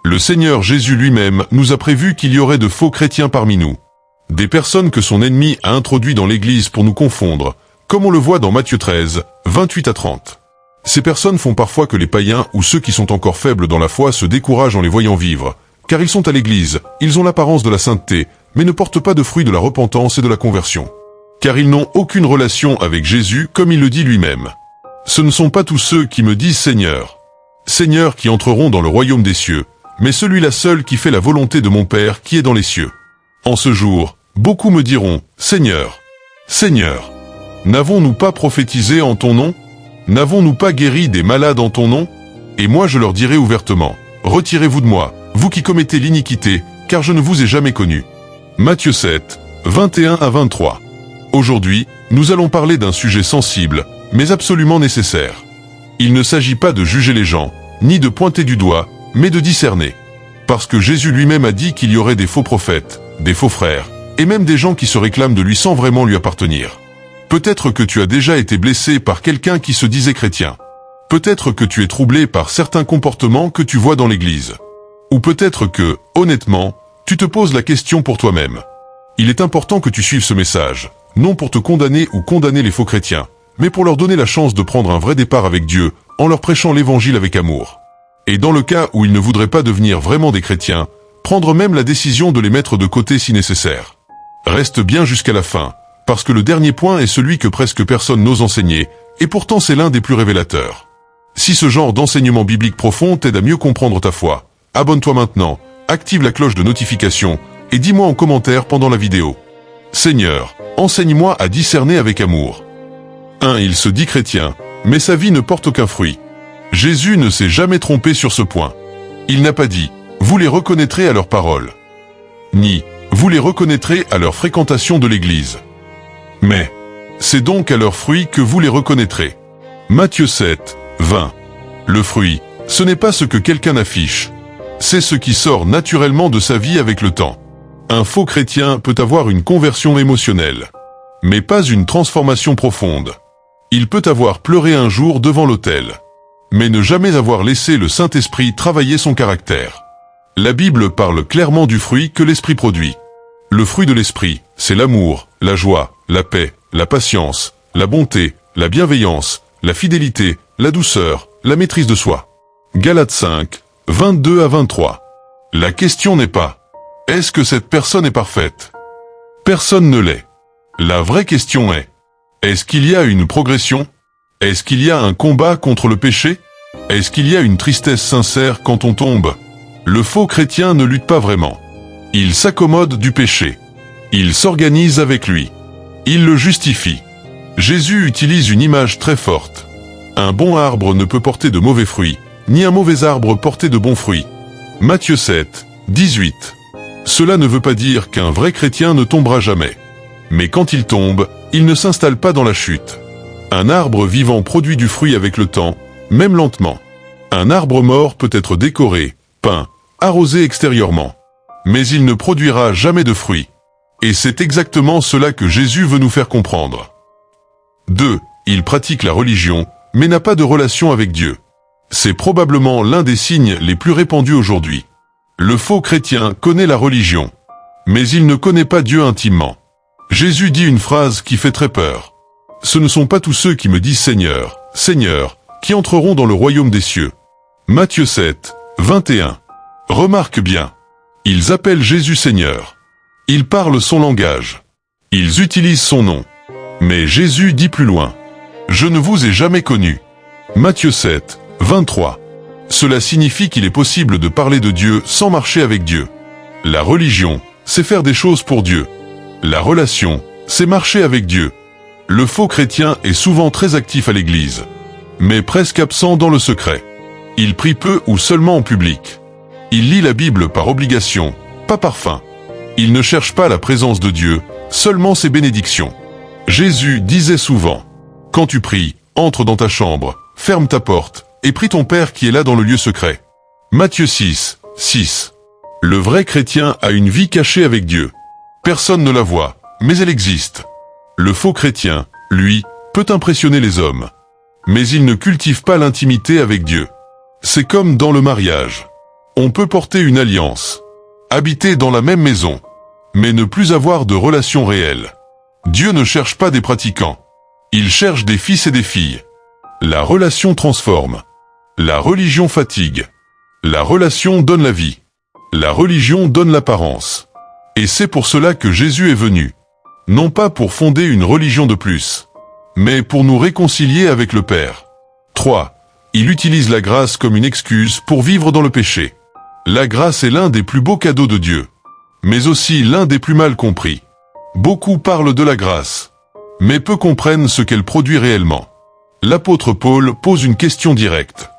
Le Seigneur Jésus lui-même nous a prévu qu'il y aurait de faux chrétiens parmi nous. Des personnes que son ennemi a introduits dans l'Église pour nous confondre, comme on le voit dans Matthieu 13, 28 à 30. Ces personnes font parfois que les païens ou ceux qui sont encore faibles dans la foi se découragent en les voyant vivre, car ils sont à l'Église, ils ont l'apparence de la sainteté, mais ne portent pas de fruits de la repentance et de la conversion. Car ils n'ont aucune relation avec Jésus, comme il le dit lui-même. Ce ne sont pas tous ceux qui me disent Seigneur, Seigneur qui entreront dans le royaume des cieux, mais celui-là seul qui fait la volonté de mon Père qui est dans les cieux. En ce jour, beaucoup me diront, Seigneur, Seigneur, n'avons-nous pas prophétisé en ton nom? N'avons-nous pas guéri des malades en ton nom? Et moi je leur dirai ouvertement, retirez-vous de moi, vous qui commettez l'iniquité, car je ne vous ai jamais connu. Matthieu 7, 21 à 23. Aujourd'hui, nous allons parler d'un sujet sensible, mais absolument nécessaire. Il ne s'agit pas de juger les gens, ni de pointer du doigt, mais de discerner. Parce que Jésus lui-même a dit qu'il y aurait des faux prophètes, des faux frères, et même des gens qui se réclament de lui sans vraiment lui appartenir. Peut-être que tu as déjà été blessé par quelqu'un qui se disait chrétien. Peut-être que tu es troublé par certains comportements que tu vois dans l'Église. Ou peut-être que, honnêtement, tu te poses la question pour toi-même. Il est important que tu suives ce message, non pour te condamner ou condamner les faux chrétiens, mais pour leur donner la chance de prendre un vrai départ avec Dieu, en leur prêchant l'Évangile avec amour. Et dans le cas où ils ne voudraient pas devenir vraiment des chrétiens, prendre même la décision de les mettre de côté si nécessaire. Reste bien jusqu'à la fin, parce que le dernier point est celui que presque personne n'ose enseigner, et pourtant c'est l'un des plus révélateurs. Si ce genre d'enseignement biblique profond t'aide à mieux comprendre ta foi, abonne-toi maintenant, active la cloche de notification, et dis-moi en commentaire pendant la vidéo. Seigneur, enseigne-moi à discerner avec amour. 1. Il se dit chrétien, mais sa vie ne porte aucun fruit. Jésus ne s'est jamais trompé sur ce point. Il n'a pas dit « Vous les reconnaîtrez à leurs paroles », ni « Vous les reconnaîtrez à leur fréquentation de l'Église ». Mais c'est donc à leurs fruits que vous les reconnaîtrez. Matthieu 7, 20. Le fruit, ce n'est pas ce que quelqu'un affiche. C'est ce qui sort naturellement de sa vie avec le temps. Un faux chrétien peut avoir une conversion émotionnelle, mais pas une transformation profonde. Il peut avoir pleuré un jour devant l'autel, mais ne jamais avoir laissé le Saint-Esprit travailler son caractère. La Bible parle clairement du fruit que l'Esprit produit. Le fruit de l'Esprit, c'est l'amour, la joie, la paix, la patience, la bonté, la bienveillance, la fidélité, la douceur, la maîtrise de soi. Galates 5, 22 à 23. La question n'est pas « Est-ce que cette personne est parfaite ?» Personne ne l'est. La vraie question est « Est-ce qu'il y a une progression ? Est-ce qu'il y a un combat contre le péché ? Est-ce qu'il y a une tristesse sincère quand on tombe ? Le faux chrétien ne lutte pas vraiment. Il s'accommode du péché. Il s'organise avec lui. Il le justifie. Jésus utilise une image très forte. Un bon arbre ne peut porter de mauvais fruits, ni un mauvais arbre porter de bons fruits. Matthieu 7, 18. Cela ne veut pas dire qu'un vrai chrétien ne tombera jamais. Mais quand il tombe, il ne s'installe pas dans la chute. Un arbre vivant produit du fruit avec le temps, même lentement. Un arbre mort peut être décoré, peint, arrosé extérieurement. Mais il ne produira jamais de fruits. Et c'est exactement cela que Jésus veut nous faire comprendre. 2. Il pratique la religion, mais n'a pas de relation avec Dieu. C'est probablement l'un des signes les plus répandus aujourd'hui. Le faux chrétien connaît la religion, mais il ne connaît pas Dieu intimement. Jésus dit une phrase qui fait très peur. Ce ne sont pas tous ceux qui me disent Seigneur, Seigneur, qui entreront dans le royaume des cieux. Matthieu 7, 21. Remarque bien. Ils appellent Jésus Seigneur. Ils parlent son langage. Ils utilisent son nom. Mais Jésus dit plus loin. Je ne vous ai jamais connu. Matthieu 7, 23. Cela signifie qu'il est possible de parler de Dieu sans marcher avec Dieu. La religion, c'est faire des choses pour Dieu. La relation, c'est marcher avec Dieu. Le faux chrétien est souvent très actif à l'église, mais presque absent dans le secret. Il prie peu ou seulement en public. Il lit la Bible par obligation, pas par faim. Il ne cherche pas la présence de Dieu, seulement ses bénédictions. Jésus disait souvent, « Quand tu pries, entre dans ta chambre, ferme ta porte, et prie ton Père qui est là dans le lieu secret. » Matthieu 6, 6. Le vrai chrétien a une vie cachée avec Dieu. Personne ne la voit, mais elle existe. Le faux chrétien, lui, peut impressionner les hommes. Mais il ne cultive pas l'intimité avec Dieu. C'est comme dans le mariage. On peut porter une alliance, habiter dans la même maison, mais ne plus avoir de relation réelle. Dieu ne cherche pas des pratiquants. Il cherche des fils et des filles. La relation transforme. La religion fatigue. La relation donne la vie. La religion donne l'apparence. Et c'est pour cela que Jésus est venu. Non pas pour fonder une religion de plus, mais pour nous réconcilier avec le Père. 3. Il utilise la grâce comme une excuse pour vivre dans le péché. La grâce est l'un des plus beaux cadeaux de Dieu, mais aussi l'un des plus mal compris. Beaucoup parlent de la grâce, mais peu comprennent ce qu'elle produit réellement. L'apôtre Paul pose une question directe.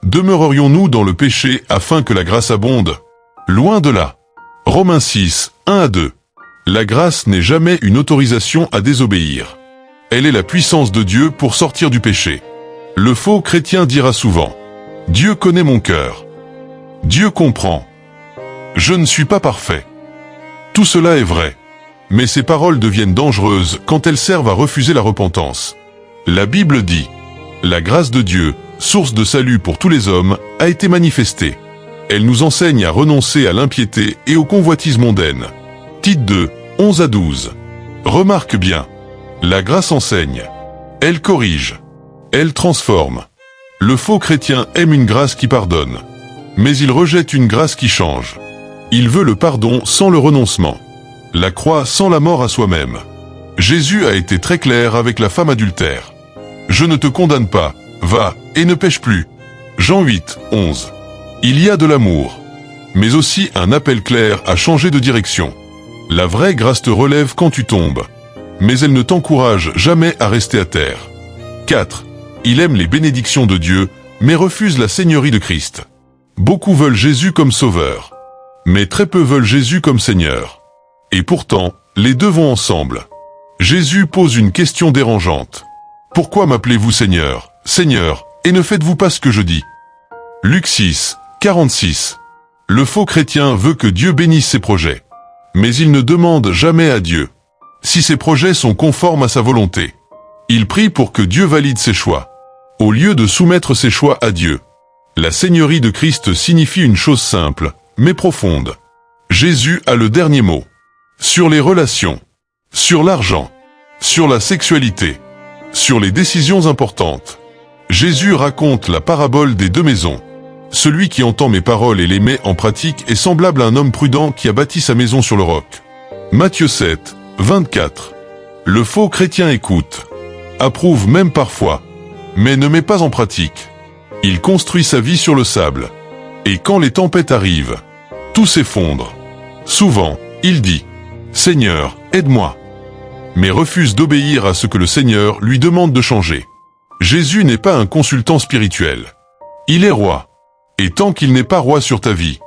Demeurerions-nous dans le péché afin que la grâce abonde? Loin de là. Romains 6, 1-2. La grâce n'est jamais une autorisation à désobéir. Elle est la puissance de Dieu pour sortir du péché. Le faux chrétien dira souvent « Dieu connaît mon cœur. Dieu comprend. Je ne suis pas parfait. » Tout cela est vrai. Mais ces paroles deviennent dangereuses quand elles servent à refuser la repentance. La Bible dit « La grâce de Dieu, source de salut pour tous les hommes, a été manifestée. Elle nous enseigne à renoncer à l'impiété et aux convoitises mondaines. » Tite 2, 11-12. Remarque bien. La grâce enseigne. Elle corrige. Elle transforme. Le faux chrétien aime une grâce qui pardonne. Mais il rejette une grâce qui change. Il veut le pardon sans le renoncement. La croix sans la mort à soi-même. Jésus a été très clair avec la femme adultère. « Je ne te condamne pas, va, et ne pêche plus. » Jean 8, 11. Il y a de l'amour, mais aussi un appel clair à changer de direction. La vraie grâce te relève quand tu tombes, mais elle ne t'encourage jamais à rester à terre. 4. Il aime les bénédictions de Dieu, mais refuse la seigneurie de Christ. Beaucoup veulent Jésus comme sauveur, mais très peu veulent Jésus comme Seigneur. Et pourtant, les deux vont ensemble. Jésus pose une question dérangeante. « Pourquoi m'appelez-vous Seigneur, Seigneur, et ne faites-vous pas ce que je dis ?» Luc 6, 46. Le faux chrétien veut que Dieu bénisse ses projets. Mais il ne demande jamais à Dieu si ses projets sont conformes à sa volonté. Il prie pour que Dieu valide ses choix, au lieu de soumettre ses choix à Dieu. La seigneurie de Christ signifie une chose simple, mais profonde. Jésus a le dernier mot. Sur les relations, sur l'argent, sur la sexualité, sur les décisions importantes. Jésus raconte la parabole des deux maisons. Celui qui entend mes paroles et les met en pratique est semblable à un homme prudent qui a bâti sa maison sur le roc. Matthieu 7, 24. Le faux chrétien écoute, approuve même parfois, mais ne met pas en pratique. Il construit sa vie sur le sable. Et quand les tempêtes arrivent, tout s'effondre. Souvent, il dit « Seigneur, aide-moi », mais refuse d'obéir à ce que le Seigneur lui demande de changer. Jésus n'est pas un consultant spirituel. Il est roi. Et tant qu'il n'est pas roi sur ta vie,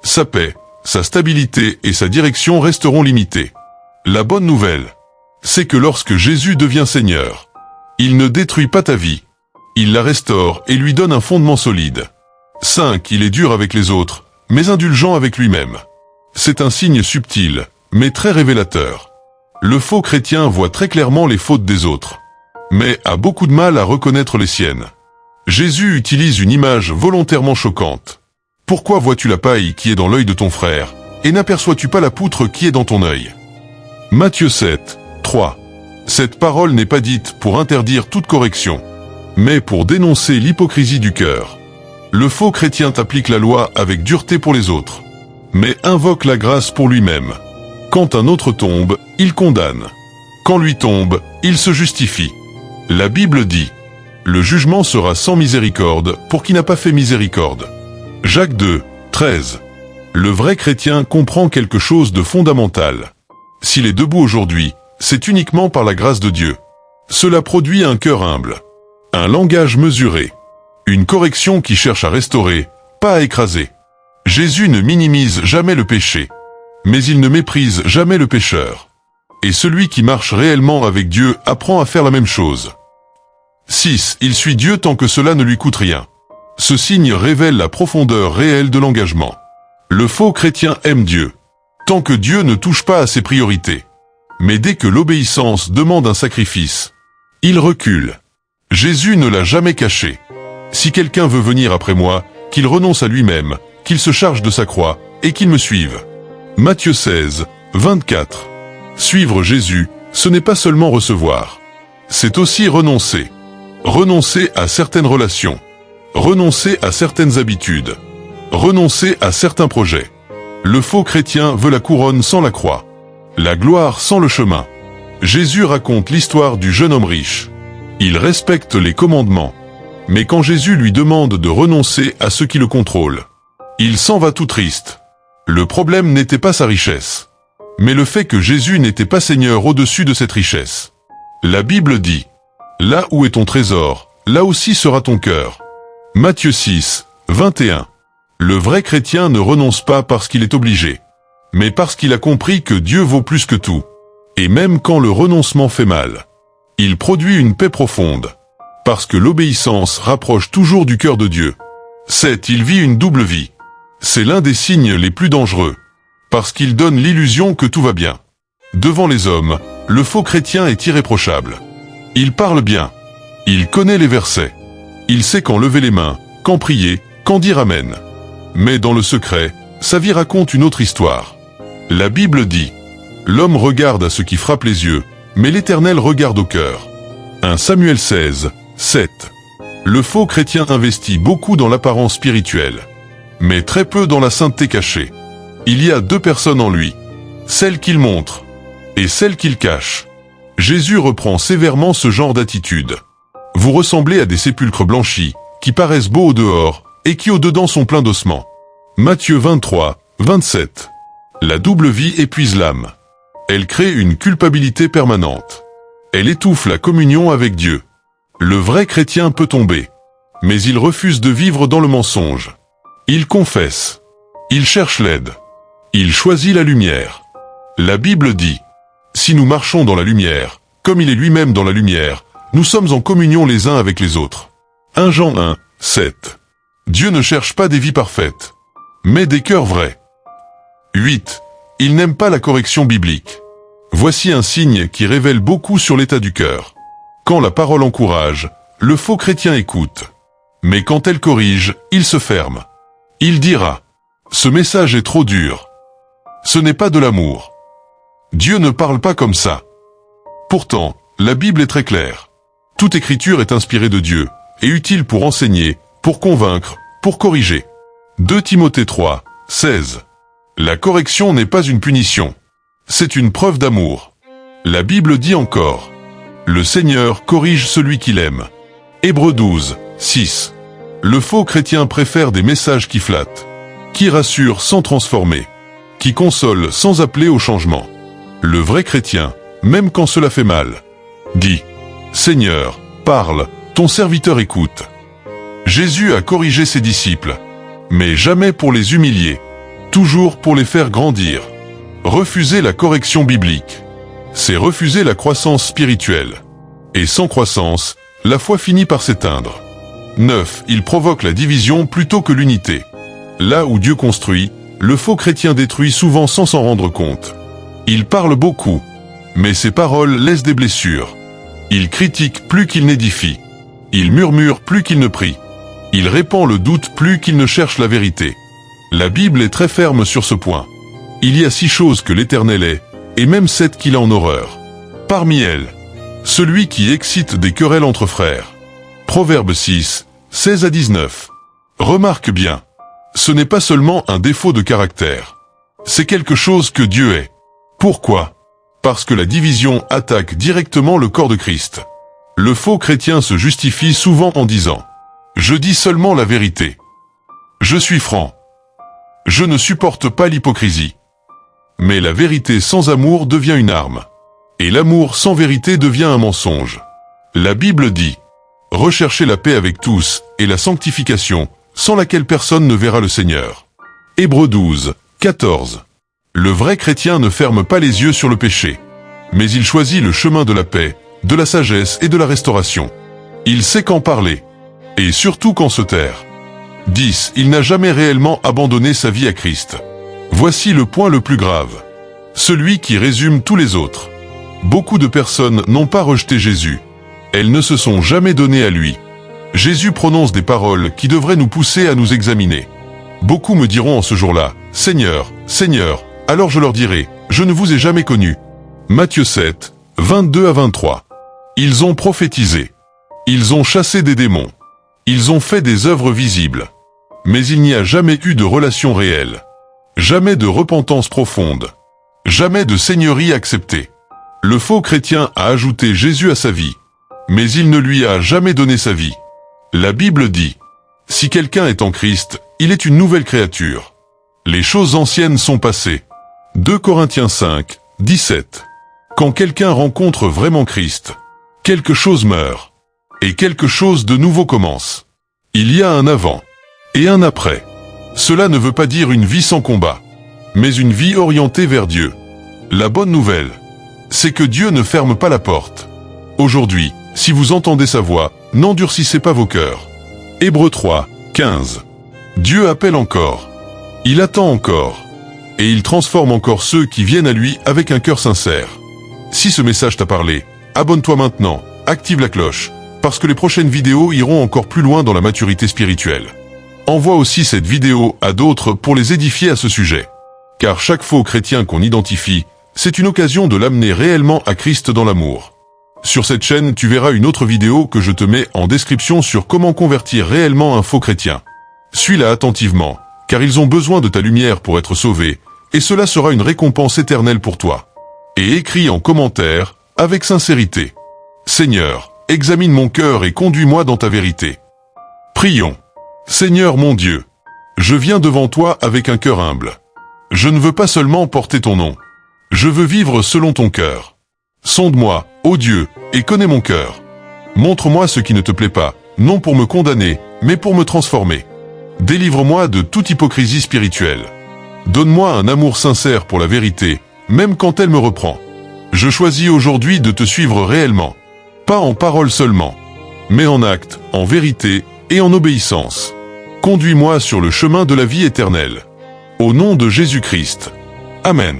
sa paix, sa stabilité et sa direction resteront limitées. La bonne nouvelle, c'est que lorsque Jésus devient Seigneur, il ne détruit pas ta vie. Il la restaure et lui donne un fondement solide. 5. Il est dur avec les autres, mais indulgent avec lui-même. C'est un signe subtil, mais très révélateur. Le faux chrétien voit très clairement les fautes des autres, mais a beaucoup de mal à reconnaître les siennes. Jésus utilise une image volontairement choquante. Pourquoi vois-tu la paille qui est dans l'œil de ton frère, et n'aperçois-tu pas la poutre qui est dans ton œil? Matthieu 7, 3. Cette parole n'est pas dite pour interdire toute correction, mais pour dénoncer l'hypocrisie du cœur. Le faux chrétien applique la loi avec dureté pour les autres, mais invoque la grâce pour lui-même. Quand un autre tombe, il condamne. Quand lui tombe, il se justifie. La Bible dit « Le jugement sera sans miséricorde pour qui n'a pas fait miséricorde ». Jacques 2, 13. Le vrai chrétien comprend quelque chose de fondamental. S'il est debout aujourd'hui, c'est uniquement par la grâce de Dieu. Cela produit un cœur humble, un langage mesuré, une correction qui cherche à restaurer, pas à écraser. Jésus ne minimise jamais le péché, mais il ne méprise jamais le pécheur. Et celui qui marche réellement avec Dieu apprend à faire la même chose. 6. Il suit Dieu tant que cela ne lui coûte rien. Ce signe révèle la profondeur réelle de l'engagement. Le faux chrétien aime Dieu, tant que Dieu ne touche pas à ses priorités. Mais dès que l'obéissance demande un sacrifice, il recule. Jésus ne l'a jamais caché. Si quelqu'un veut venir après moi, qu'il renonce à lui-même, qu'il se charge de sa croix, et qu'il me suive. Matthieu 16, 24. Suivre Jésus, ce n'est pas seulement recevoir. C'est aussi renoncer. Renoncer à certaines relations. Renoncer à certaines habitudes. Renoncer à certains projets. Le faux chrétien veut la couronne sans la croix. La gloire sans le chemin. Jésus raconte l'histoire du jeune homme riche. Il respecte les commandements. Mais quand Jésus lui demande de renoncer à ce qui le contrôle, il s'en va tout triste. Le problème n'était pas sa richesse, mais le fait que Jésus n'était pas Seigneur au-dessus de cette richesse. La Bible dit, « Là où est ton trésor, là aussi sera ton cœur. » Matthieu 6, 21. Le vrai chrétien ne renonce pas parce qu'il est obligé, mais parce qu'il a compris que Dieu vaut plus que tout. Et même quand le renoncement fait mal, il produit une paix profonde, parce que l'obéissance rapproche toujours du cœur de Dieu. 7. Il vit une double vie. C'est l'un des signes les plus dangereux, parce qu'il donne l'illusion que tout va bien. Devant les hommes, le faux chrétien est irréprochable. Il parle bien. Il connaît les versets. Il sait quand lever les mains, quand prier, quand dire Amen. Mais dans le secret, sa vie raconte une autre histoire. La Bible dit, « L'homme regarde à ce qui frappe les yeux, mais l'Éternel regarde au cœur. » 1 Samuel 16, 7. Le faux chrétien investit beaucoup dans l'apparence spirituelle, mais très peu dans la sainteté cachée. Il y a deux personnes en lui, celle qu'il montre et celle qu'il cache. Jésus reprend sévèrement ce genre d'attitude. Vous ressemblez à des sépulcres blanchis, qui paraissent beaux au dehors, et qui au dedans sont pleins d'ossements. Matthieu 23, 27. La double vie épuise l'âme. Elle crée une culpabilité permanente. Elle étouffe la communion avec Dieu. Le vrai chrétien peut tomber, mais il refuse de vivre dans le mensonge. Il confesse. Il cherche l'aide. Il choisit la lumière. La Bible dit, « Si nous marchons dans la lumière, comme il est lui-même dans la lumière, nous sommes en communion les uns avec les autres. » 1 Jean 1, 7. Dieu ne cherche pas des vies parfaites, mais des cœurs vrais. 8. Il n'aime pas la correction biblique. Voici un signe qui révèle beaucoup sur l'état du cœur. Quand la parole encourage, le faux chrétien écoute. Mais quand elle corrige, il se ferme. Il dira, « Ce message est trop dur. Ce n'est pas de l'amour. Dieu ne parle pas comme ça. » Pourtant, la Bible est très claire. Toute écriture est inspirée de Dieu, et utile pour enseigner, pour convaincre, pour corriger. 2 Timothée 3, 16. La correction n'est pas une punition. C'est une preuve d'amour. La Bible dit encore, « Le Seigneur corrige celui qu'il aime. » Hébreux 12, 6. Le faux chrétien préfère des messages qui flattent, qui rassurent sans transformer, qui consolent sans appeler au changement. Le vrai chrétien, même quand cela fait mal, dit, « Seigneur, parle, ton serviteur écoute. » Jésus a corrigé ses disciples, mais jamais pour les humilier, toujours pour les faire grandir. Refuser la correction biblique, c'est refuser la croissance spirituelle. Et sans croissance, la foi finit par s'éteindre. 9. Il provoque la division plutôt que l'unité. Là où Dieu construit, le faux chrétien détruit souvent sans s'en rendre compte. Il parle beaucoup, mais ses paroles laissent des blessures. Il critique plus qu'il n'édifie. Il murmure plus qu'il ne prie. Il répand le doute plus qu'il ne cherche la vérité. La Bible est très ferme sur ce point. Il y a 6 choses que l'Éternel est, et même 7 qu'il a en horreur. Parmi elles, celui qui excite des querelles entre frères. Proverbe 6, 16 à 19. Remarque bien, ce n'est pas seulement un défaut de caractère. C'est quelque chose que Dieu est. Pourquoi ? Parce que la division attaque directement le corps de Christ. Le faux chrétien se justifie souvent en disant « Je dis seulement la vérité. Je suis franc. Je ne supporte pas l'hypocrisie. » Mais la vérité sans amour devient une arme. Et l'amour sans vérité devient un mensonge. La Bible dit « Recherchez la paix avec tous et la sanctification, sans laquelle personne ne verra le Seigneur. » Hébreux 12, 14. Le vrai chrétien ne ferme pas les yeux sur le péché, mais il choisit le chemin de la paix, de la sagesse et de la restauration. Il sait quand parler, et surtout quand se taire. 10. Il n'a jamais réellement abandonné sa vie à Christ. Voici le point le plus grave. Celui qui résume tous les autres. Beaucoup de personnes n'ont pas rejeté Jésus. Elles ne se sont jamais données à lui. Jésus prononce des paroles qui devraient nous pousser à nous examiner. Beaucoup me diront en ce jour-là, « Seigneur, Seigneur », alors je leur dirai, « Je ne vous ai jamais connu. » Matthieu 7, 22 à 23. Ils ont prophétisé. Ils ont chassé des démons. Ils ont fait des œuvres visibles. Mais il n'y a jamais eu de relation réelle. Jamais de repentance profonde. Jamais de seigneurie acceptée. Le faux chrétien a ajouté Jésus à sa vie. Mais il ne lui a jamais donné sa vie. La Bible dit, « Si quelqu'un est en Christ, il est une nouvelle créature. Les choses anciennes sont passées. » 2 Corinthiens 5, 17. Quand quelqu'un rencontre vraiment Christ, quelque chose meurt. Et quelque chose de nouveau commence. Il y a un avant et un après. Cela ne veut pas dire une vie sans combat, mais une vie orientée vers Dieu. La bonne nouvelle, c'est que Dieu ne ferme pas la porte. Aujourd'hui, si vous entendez sa voix, n'endurcissez pas vos cœurs. Hébreux 3, 15. Dieu appelle encore. Il attend encore. Et il transforme encore ceux qui viennent à lui avec un cœur sincère. Si ce message t'a parlé, abonne-toi maintenant, active la cloche, parce que les prochaines vidéos iront encore plus loin dans la maturité spirituelle. Envoie aussi cette vidéo à d'autres pour les édifier à ce sujet. Car chaque faux chrétien qu'on identifie, c'est une occasion de l'amener réellement à Christ dans l'amour. Sur cette chaîne, tu verras une autre vidéo que je te mets en description sur comment convertir réellement un faux chrétien. Suis-la attentivement, car ils ont besoin de ta lumière pour être sauvés, et cela sera une récompense éternelle pour toi. Et écris en commentaire, avec sincérité, « Seigneur, examine mon cœur et conduis-moi dans ta vérité. » Prions. Seigneur mon Dieu, je viens devant toi avec un cœur humble. Je ne veux pas seulement porter ton nom. Je veux vivre selon ton cœur. Sonde-moi, ô Dieu, et connais mon cœur. Montre-moi ce qui ne te plaît pas, non pour me condamner, mais pour me transformer. Délivre-moi de toute hypocrisie spirituelle. Donne-moi un amour sincère pour la vérité, même quand elle me reprend. Je choisis aujourd'hui de te suivre réellement. Pas en parole seulement, mais en acte, en vérité et en obéissance. Conduis-moi sur le chemin de la vie éternelle. Au nom de Jésus-Christ. Amen.